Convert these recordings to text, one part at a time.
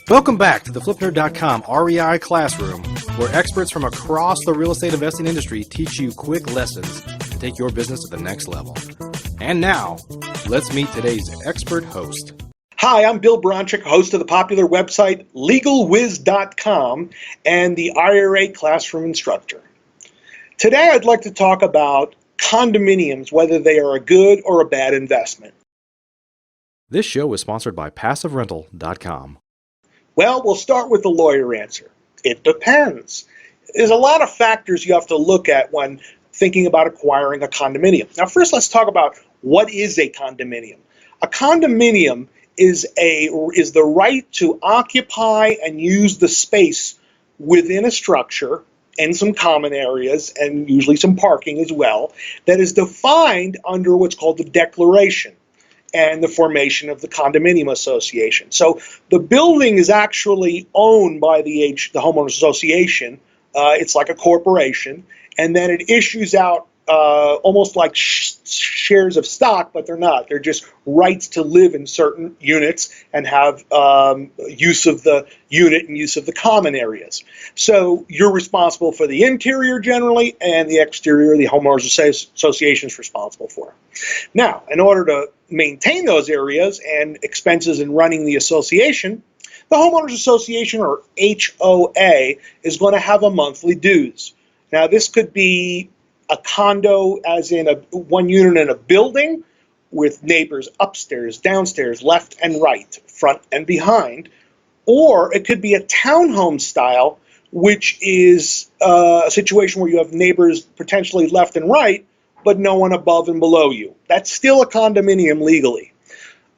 Welcome back to the FlipNerd.com REI Classroom, where experts from across the real estate investing industry teach you quick lessons to take your business to the next level. And now, let's meet today's expert host. Hi, I'm Bill Bronchick, host of the popular website LegalWiz.com and the IRA Classroom instructor. Today I'd like to talk about condominiums, whether they are a good or a bad investment. This show is sponsored by PassiveRental.com. Well, we'll start with the lawyer answer. It depends. There's a lot of factors you have to look at when thinking about acquiring a condominium. Now, first, let's talk about what is a condominium. A condominium is the right to occupy and use the space within a structure and some common areas and usually some parking as well that is defined under what's called the declaration and the formation of the condominium association. So the building is actually owned by the homeowners association. It's like a corporation, and then it issues out almost like shares of stock, but they're not. They're just rights to live in certain units and have use of the unit and use of the common areas. So you're responsible for the interior generally, and the exterior the homeowners association is responsible for. Now, in order to maintain those areas and expenses in running the association, the homeowners association, or HOA, is going to have a monthly dues. Now, this could be a condo, as in one unit in a building with neighbors upstairs, downstairs, left and right, front and behind, or it could be a townhome style, which is a situation where you have neighbors potentially left and right, but no one above and below you. That's still a condominium legally.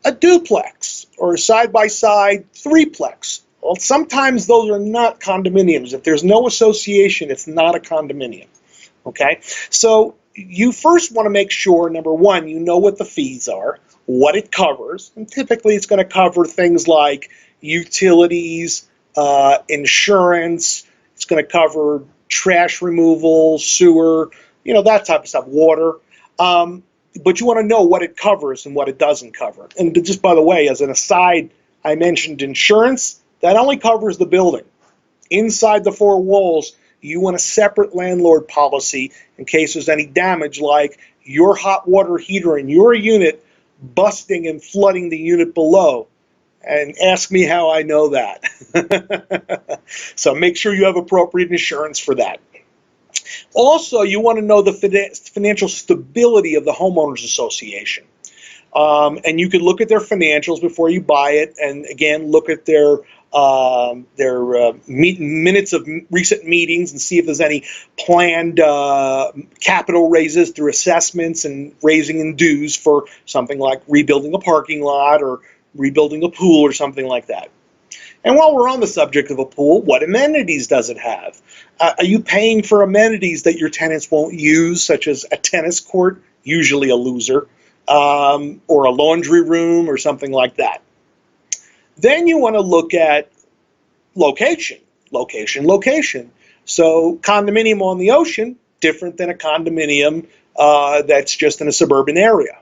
A duplex or a side-by-side threeplex. Well, sometimes those are not condominiums. If there's no association, it's not a condominium. Okay, so you first want to make sure, number one, you know what the fees are, what it covers, and typically it's going to cover things like utilities, insurance, it's going to cover trash removal, sewer, that type of stuff, water. But you want to know what it covers and what it doesn't cover. And just by the way, as an aside, I mentioned insurance. That only covers the building. Inside the four walls, you want a separate landlord policy in case there's any damage, like your hot water heater in your unit busting and flooding the unit below. And ask me how I know that. So make sure you have appropriate insurance for that. Also, you want to know the financial stability of the homeowners association. And you could look at their financials before you buy it, and again, look at their minutes of recent meetings and see if there's any planned capital raises through assessments and raising in dues for something like rebuilding a parking lot or rebuilding a pool or something like that. And while we're on the subject of a pool, what amenities does it have? Are you paying for amenities that your tenants won't use, such as a tennis court, usually a loser, or a laundry room or something like that? Then you want to look at location. So condominium on the ocean, different than a condominium that's just in a suburban area.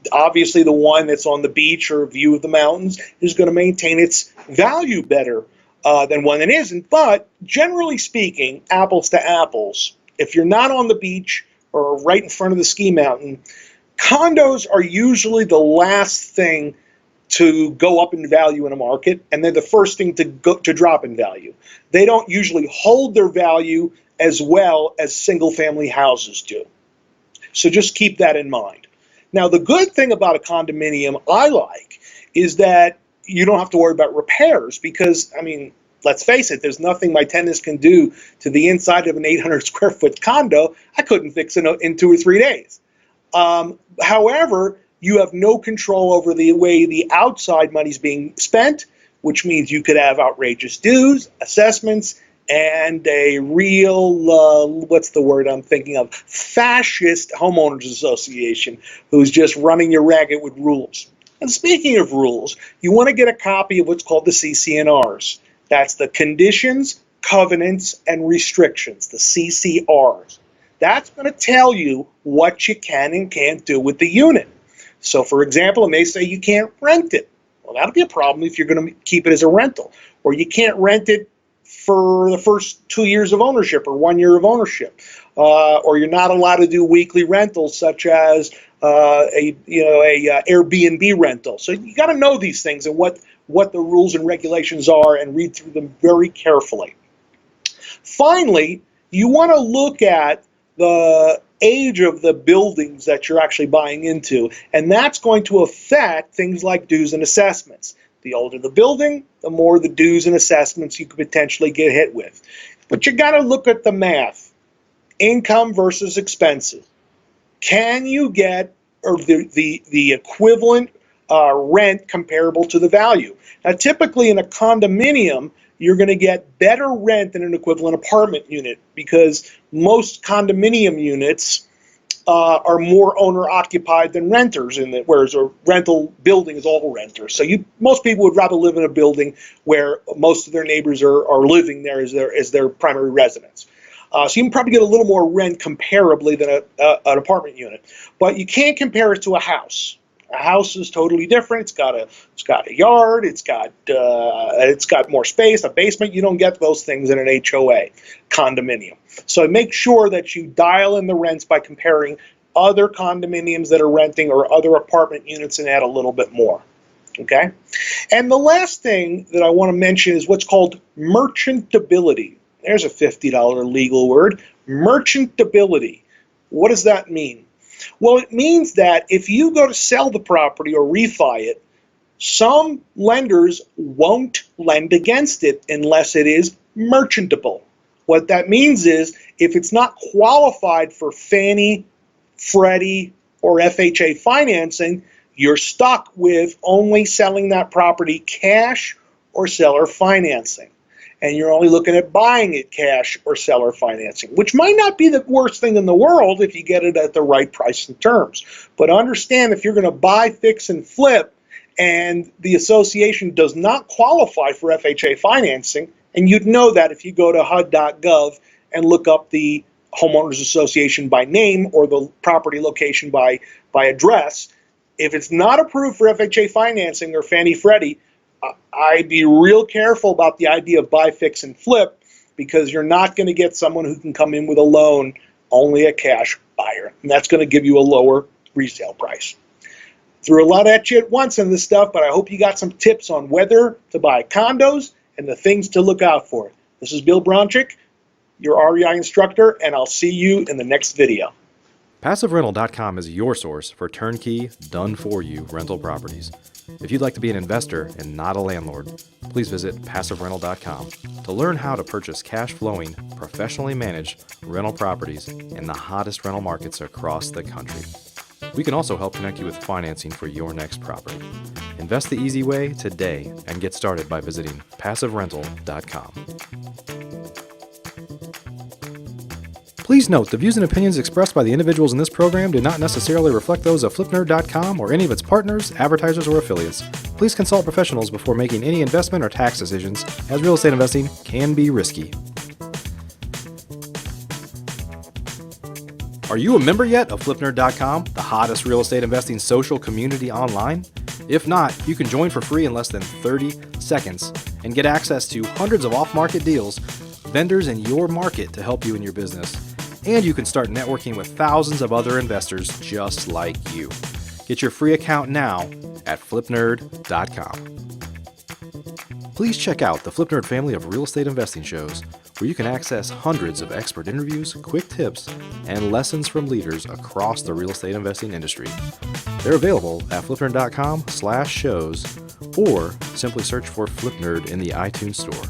Obviously, the one that's on the beach or view of the mountains is going to maintain its value better than one that isn't. But generally speaking, apples to apples, if you're not on the beach or right in front of the ski mountain, condos are usually the last thing to go up in value in a market, and they're the first thing to drop in value. They don't usually hold their value as well as single-family houses do. So just keep that in mind. Now, the good thing about a condominium I like is that you don't have to worry about repairs because, let's face it, there's nothing my tenants can do to the inside of an 800 square foot condo I couldn't fix in 2 or 3 days. However, you have no control over the way the outside money's being spent, which means you could have outrageous dues, assessments, and a real, what's the word I'm thinking of, fascist homeowners association who's just running you ragged with rules. And speaking of rules, you want to get a copy of what's called the CC&Rs. That's the conditions, covenants, and restrictions, the CCRs. That's going to tell you what you can and can't do with the unit. So for example, it may say you can't rent it. Well, that'll be a problem if you're going to keep it as a rental. Or you can't rent it for the first 2 years of ownership or 1 year of ownership. Or you're not allowed to do weekly rentals such as a Airbnb rental. So you got to know these things and what the rules and regulations are and read through them very carefully. Finally, you want to look at the age of the buildings that you're actually buying into, and that's going to affect things like dues and assessments. The older the building, the more the dues and assessments you could potentially get hit with. But you got to look at the math. Income versus expenses. Can you get the equivalent rent comparable to the value? Now, typically in a condominium, you're going to get better rent than an equivalent apartment unit because most condominium units are more owner-occupied than renters, whereas a rental building is all renters. So most people would rather live in a building where most of their neighbors are living there as their primary residence. So you can probably get a little more rent comparably than an apartment unit. But you can't compare it to a house. A house is totally different. It's got a yard. It's got more space, a basement. You don't get those things in an HOA condominium. So make sure that you dial in the rents by comparing other condominiums that are renting or other apartment units and add a little bit more. Okay? And the last thing that I want to mention is what's called merchantability. There's a $50 legal word. Merchantability. What does that mean? Well, it means that if you go to sell the property or refi it, some lenders won't lend against it unless it is merchantable. What that means is if it's not qualified for Fannie, Freddie, or FHA financing, you're stuck with only selling that property cash or seller financing. And you're only looking at buying it cash or seller financing, which might not be the worst thing in the world if you get it at the right price and terms. But understand, if you're going to buy, fix, and flip, and the association does not qualify for FHA financing, and you'd know that if you go to HUD.gov and look up the homeowners association by name or the property location by address, if it's not approved for FHA financing or Fannie Freddie, I'd be real careful about the idea of buy, fix, and flip, because you're not going to get someone who can come in with a loan, only a cash buyer. And that's going to give you a lower resale price. Threw a lot at you at once in this stuff, but I hope you got some tips on whether to buy condos and the things to look out for. This is Bill Bronchick, your REI instructor, and I'll see you in the next video. PassiveRental.com is your source for turnkey, done-for-you rental properties. If you'd like to be an investor and not a landlord, please visit PassiveRental.com to learn how to purchase cash-flowing, professionally managed rental properties in the hottest rental markets across the country. We can also help connect you with financing for your next property. Invest the easy way today and get started by visiting PassiveRental.com. Please note, the views and opinions expressed by the individuals in this program do not necessarily reflect those of FlipNerd.com or any of its partners, advertisers, or affiliates. Please consult professionals before making any investment or tax decisions, as real estate investing can be risky. Are you a member yet of FlipNerd.com, the hottest real estate investing social community online? If not, you can join for free in less than 30 seconds and get access to hundreds of off-market deals, vendors in your market to help you in your business. And you can start networking with thousands of other investors just like you. Get your free account now at FlipNerd.com. Please check out the FlipNerd family of real estate investing shows, where you can access hundreds of expert interviews, quick tips, and lessons from leaders across the real estate investing industry. They're available at FlipNerd.com/shows, or simply search for FlipNerd in the iTunes Store.